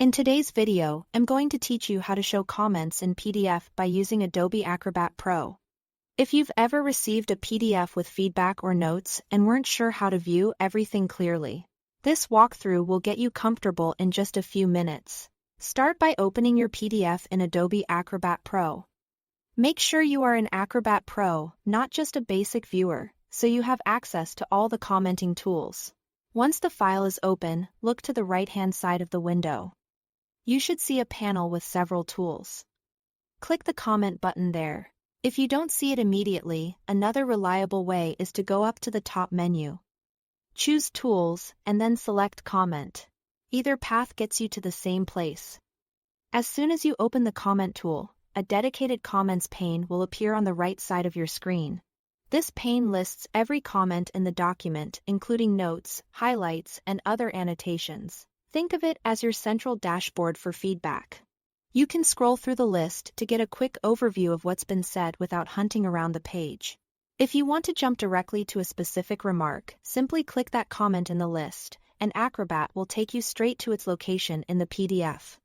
In today's video, I'm going to teach you how to show comments in PDF by using Adobe Acrobat Pro. If you've ever received a PDF with feedback or notes and weren't sure how to view everything clearly, this walkthrough will get you comfortable in just a few minutes. Start by opening your PDF in Adobe Acrobat Pro. Make sure you are in Acrobat Pro, not just a basic viewer, so you have access to all the commenting tools. Once the file is open, look to the right-hand side of the window. You should see a panel with several tools. Click the comment button there. If you don't see it immediately, another reliable way is to go up to the top menu. Choose Tools and then select Comment. Either path gets you to the same place. As soon as you open the Comment tool, a dedicated Comments pane will appear on the right side of your screen. This pane lists every comment in the document, including notes, highlights, and other annotations. Think of it as your central dashboard for feedback. You can scroll through the list to get a quick overview of what's been said without hunting around the page. If you want to jump directly to a specific remark, simply click that comment in the list, and Acrobat will take you straight to its location in the PDF.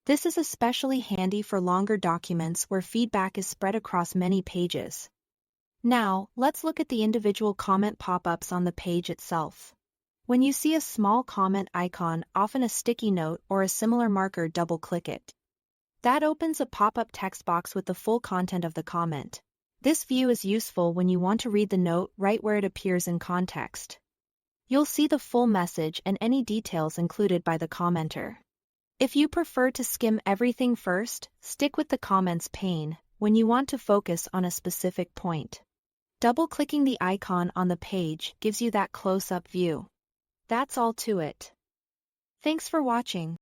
This is especially handy for longer documents where feedback is spread across many pages. Now, let's look at the individual comment pop-ups on the page itself. When you see a small comment icon, often a sticky note or a similar marker, double-click it. That opens a pop-up text box with the full content of the comment. This view is useful when you want to read the note right where it appears in context. You'll see the full message and any details included by the commenter. If you prefer to skim everything first, stick with the comments pane when you want to focus on a specific point. Double-clicking the icon on the page gives you that close-up view. That's all to it. Thanks for watching.